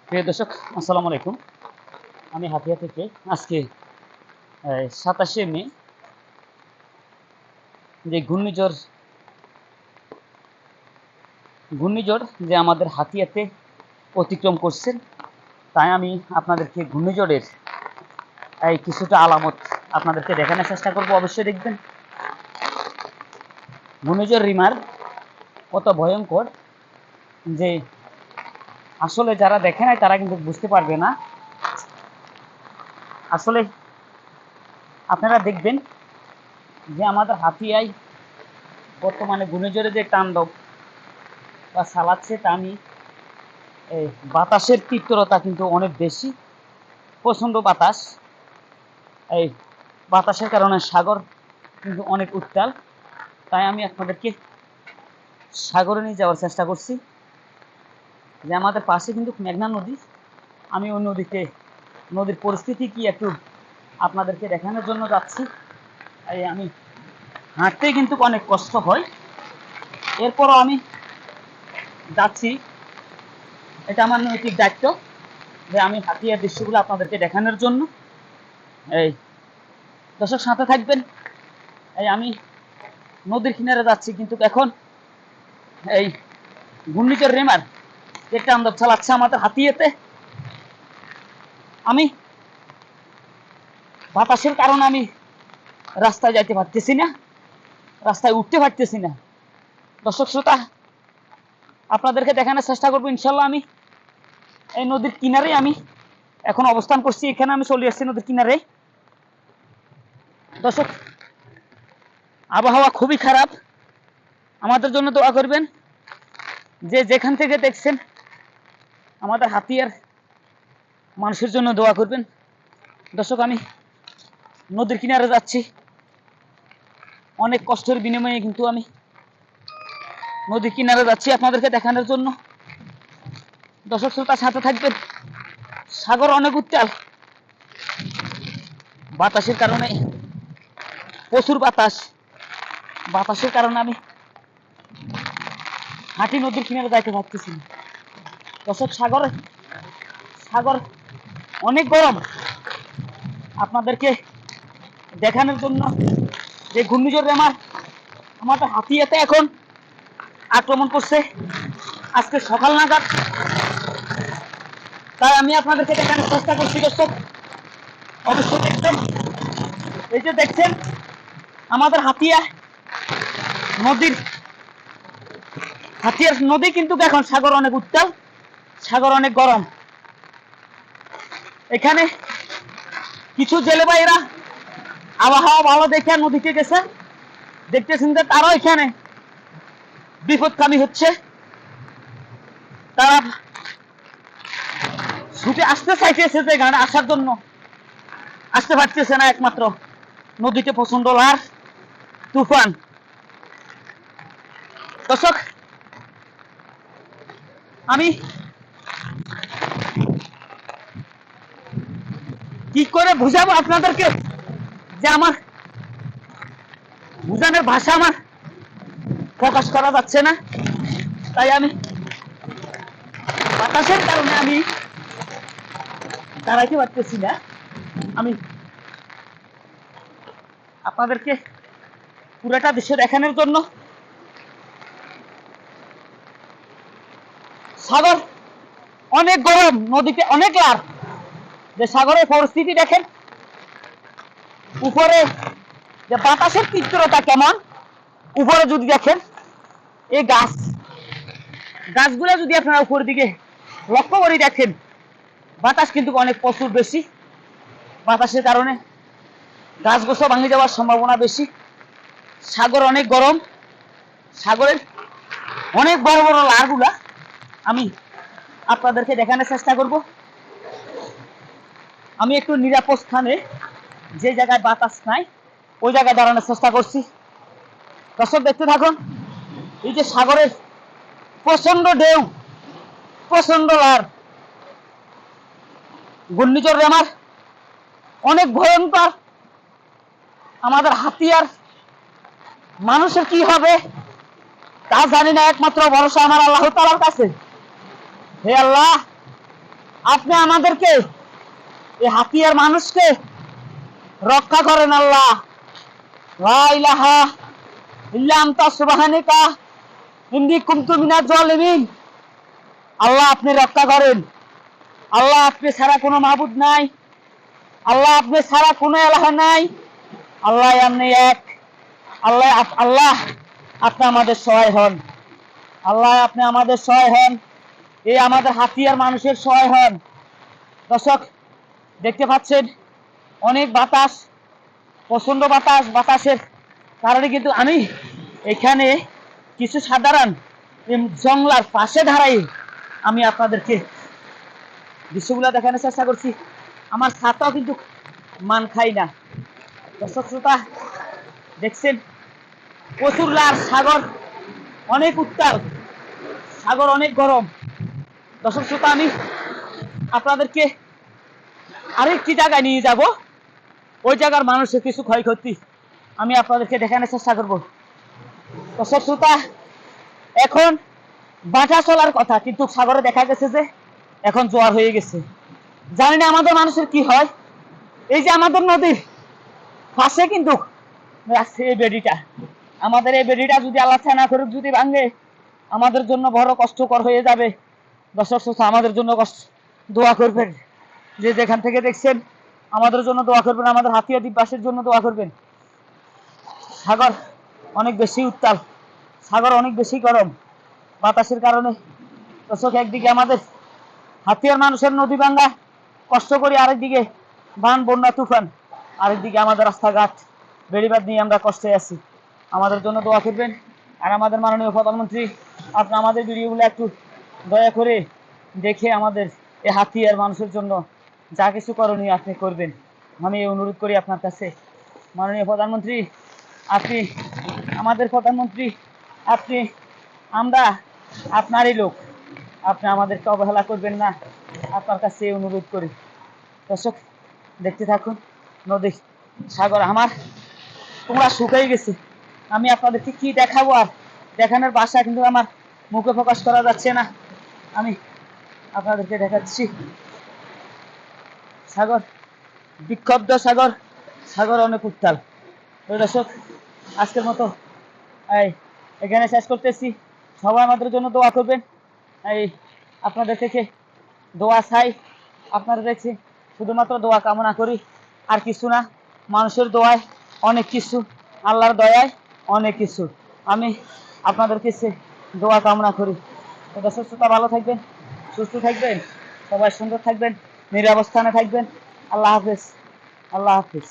প্রিয় দর্শক, আসসালামু আলাইকুম। আমি হাতিয়া থেকে আজকে 27শে মে যে ঘূর্ণিঝড় যে আমাদের হাতিয়াতে অতিক্রম করছেন, তাই আমি আপনাদেরকে ঘূর্ণিঝড়ের কিছুটা আলামত আপনাদেরকে দেখানোর চেষ্টা করব। অবশ্যই দেখবেন ঘূর্ণিঝড় রিমার কত ভয়ঙ্কর, যে আসলে যারা দেখে নাই তারা কিন্তু বুঝতে পারবে না। আসলে আপনারা দেখবেন যে আমাদের হাতিয়ায় বর্তমানে ঘূর্ণিঝড়ের যে তাণ্ডব বা চালাচ্ছে, তা আমি এই বাতাসের তীব্রতা কিন্তু অনেক বেশি, প্রচণ্ড বাতাস। এই বাতাসের কারণে সাগর কিন্তু অনেক উত্তাল। তাই আমি আপনাদেরকে সাগরে নিয়ে যাওয়ার চেষ্টা করছি। যে আমাদের পাশে কিন্তু মেঘনা নদী, আমি ওই নদীর পরিস্থিতি কি একটু আপনাদেরকে দেখানোর জন্য যাচ্ছি। আমি হাঁটতেই কিন্তু অনেক কষ্ট হয়, এরপরও আমি যাচ্ছি। এটা আমার নৈতিক দায়িত্ব যে আমি হাতিয়ার দৃশ্যগুলো আপনাদেরকে দেখানোর জন্য। এই দর্শক সাথে থাকবেন। আমি নদীর কিনারে যাচ্ছি, কিন্তু এখন এই ঘূর্ণিঝড় রেমার যে তাণ্ডব চালাচ্ছে আমাদের হাতিয়াতে, আমি বাতাসের কারণে আমি রাস্তায় যাইতে পারতেছি না, রাস্তায় উঠতে পারতেছি না। দর্শক শ্রোতা, আপনাদেরকে দেখানোর চেষ্টা করবো ইনশাল্লাহ। আমি এই নদীর কিনারে আমি এখন অবস্থান করছি, এখানে আমি চলে আসছি নদীর কিনারে। দর্শক, আবহাওয়া খুবই খারাপ, আমাদের জন্য দোয়া করবেন। যে যেখান থেকে দেখছেন আমাদের হাতিয়ার মানুষের জন্য দোয়া করবেন। দর্শক, আমি নদীর কিনারে যাচ্ছি, অনেক কষ্টের বিনিময়ে কিন্তু আমি নদীর কিনারে যাচ্ছি আপনাদেরকে দেখানোর জন্য। দর্শক শ্রোতার সাথে থাকবেন। সাগর অনেক উত্তাল, বাতাসের কারণে, প্রচুর বাতাসের কারণে আমি হাঁটি নদীর কিনারে যাইতে পারতেছি না। দর্শক, সাগর অনেক গরম। আপনাদেরকে দেখানোর জন্য যে ঘূর্ণিঝড় আমাদের হাতিয়াতে এখন আক্রমণ করছে আজকে সকাল নাগাদ, তাই আমি আপনাদেরকে দেখানোর চেষ্টা করছি। দর্শক, অবশ্যই দেখবেন। এই যে দেখছেন আমাদের হাতিয়ার নদী, কিন্তু এখন সাগর অনেক উত্তাল, সাগর অনেক গরম। এখানে কিছু জেলে ভাইরা আবহাওয়া ভালো দেখে নদীতে গেছে, দেখতেছেন যে তারাও এখানে বিপদকামী হচ্ছে। তারা ছুটে আসতে চাইতেছে, যে এখানে আসার জন্য আসতে পারতেছে না, একমাত্র নদীতে প্রচন্ড লার তুফান। দর্শক, আমি কি করে বুঝাবো আপনাদেরকে, যে আমার বুঝানোর ভাষা আমার প্রকাশ করা যাচ্ছে না। তাই আমি বাতাসের কারণে আমি দাঁড়াইতে পারতেছি না। আমি আপনাদেরকে পুরোটা দৃশ্য দেখানোর জন্য। সাগর অনেক গরম, নদীতে অনেক লার। যে সাগরের পরিস্থিতি দেখেন, উপরে যে বাতাসের তীব্রতা কেমন, উপরে যদি দেখেন এই গাছগুলো যদি আপনারা উপরের দিকে লক্ষ্য করে দেখেন, বাতাস কিন্তু অনেক প্রচুর বেশি। বাতাসের কারণে গাছগুলো ভাঙে যাওয়ার সম্ভাবনা বেশি। সাগর অনেক গরম, সাগরের অনেক বড় বড় লারগুলা আমি আপনাদেরকে দেখানোর চেষ্টা করব। আমি একটু নিরাপদ স্থানে, যে জায়গায় বাতাস নাই, ওই জায়গায় দাঁড়ানোর চেষ্টা করছি। দর্শক, দেখতে থাকুন। এই যে সাগরের প্রচন্ড ঢেউ, প্রচন্ড লার, ঘূর্ণিঝড় আমার অনেক ভয়ঙ্কর। আমাদের হাতিয়ার মানুষের কি হবে তা জানি না, একমাত্র ভরসা আমার আল্লাহ তাআলার কাছে। হে আল্লাহ, আপনি আমাদেরকে এই হাতিয়ার মানুষকে রক্ষা করেন আল্লাহ। লা ইলাহা ইল্লা আনতা সুবহানাকা ইন্নী কুনতু মিনাজ জালিমিন। আল্লাহ আপনি রক্ষা করেন। আল্লাহ আপনি ছাড়া কোনো মাবুদ নাই। আল্লাহ আপনি ছাড়া কোনো এলাহ নাই। আল্লাহ আপনি এক। আল্লাহ আল্লাহ আপনি আমাদের সহায় হন। আল্লাহ আপনি আমাদের সহায় হন। এই আমাদের হাতিয়ার মানুষের সহায় হন। দর্শক দেখতে পাচ্ছেন অনেক বাতাস, প্রচন্ড বাতাস। বাতাসের কারণে কিন্তু আমি এখানে কিছু সাধারণ জংলার পাশে দাঁড়াই আমি আপনাদেরকে দৃশ্যগুলো দেখানোর চেষ্টা করছি। আমার ছাতাও কিন্তু মান খাই না। দর্শক শ্রোতা দেখছেন প্রচুর লার, সাগর অনেক উত্তাল, সাগর অনেক গরম। দর্শক শ্রোতা আমি আপনাদেরকে আরেকটি জায়গায় নিয়ে যাব। ওই জায়গার মানুষের কিছু ক্ষয়ক্ষতি আমি আপনাদেরকে দেখানোর চেষ্টা করব। দর্শক শ্রোতা এখন বাঁধা চলার কথা, কিন্তু সাগরে দেখা গেছে যে এখন জোয়ার হয়ে গেছে। জানি না আমাদের মানুষের কি হয়। এই যে আমাদের নদীর পাশে কিন্তু আছে এই বেড়িটা। আমাদের এই বেড়িটা যদি আল্লাহ না করুক, যদি ভাঙে, আমাদের জন্য বড় কষ্টকর হয়ে যাবে। দর্শক শ্রোতা আমাদের জন্য দোয়া করবেন। যে যেখান থেকে দেখছেন আমাদের জন্য দোয়া করবেন, আমাদের হাতিয়া দ্বীপবাসীর জন্য দোয়া করবেন। সাগর অনেক বেশি উত্তাল, সাগর অনেক বেশি গরম বাতাসের কারণে। দর্শক একদিকে আমাদের হাতিয়ার মানুষের নদী ভাঙ্গা কষ্ট করি, আরেকদিকে বান, বন্যা, তুফান, আরেকদিকে আমাদের রাস্তাঘাট বেড়িবাঁধ নিয়ে আমরা কষ্টে আছি। আমাদের জন্য দোয়া করবেন। আর আমাদের মাননীয় প্রধানমন্ত্রী আপনি আমাদের ভিডিওগুলো একটু দয়া করে দেখে আমাদের এই হাতিয়ার মানুষের জন্য যা কিছু করণীয় আপনি করবেন, আমি অনুরোধ করি আপনার কাছে। মাননীয় প্রধানমন্ত্রী আপনি আমাদের প্রধানমন্ত্রী, আপনি আমরা আপনারই লোক, আপনি আমাদেরকে অবহেলা করবেন না, আপনার কাছে অনুরোধ করি। দর্শক দেখতে থাকুন নদী, সাগর আমার তোমরা শুকিয়ে গেছে। আমি আপনাদেরকে কি দেখাবো, আর দেখানোর ভাষা কিন্তু আমার মুখে প্রকাশ করা যাচ্ছে না। আমি আপনাদেরকে দেখাচ্ছি সাগর, বিক্ষুব্ধ সাগর, সাগর অনেক উত্তাল। তো দর্শক আজকের মতো এই এখানে শেষ করতেছি। সবাই আমাদের জন্য দোয়া করবেন। এই আপনাদের থেকে দোয়া চাই, আপনাদের দেখছি শুধুমাত্র দোয়া কামনা করি, আর কিছু না। মানুষের দোয়ায় অনেক কিছু, আল্লাহর দয়ায় অনেক কিছু। আমি আপনাদের কাছে দোয়া কামনা করি। তো দর্শক শ্রোতা ভালো থাকবেন, সুস্থ থাকবেন, সবাই সুন্দর থাকবেন, নিরাবস্থানে থাকবেন। আল্লাহ হাফেজ, আল্লাহ হাফেজ।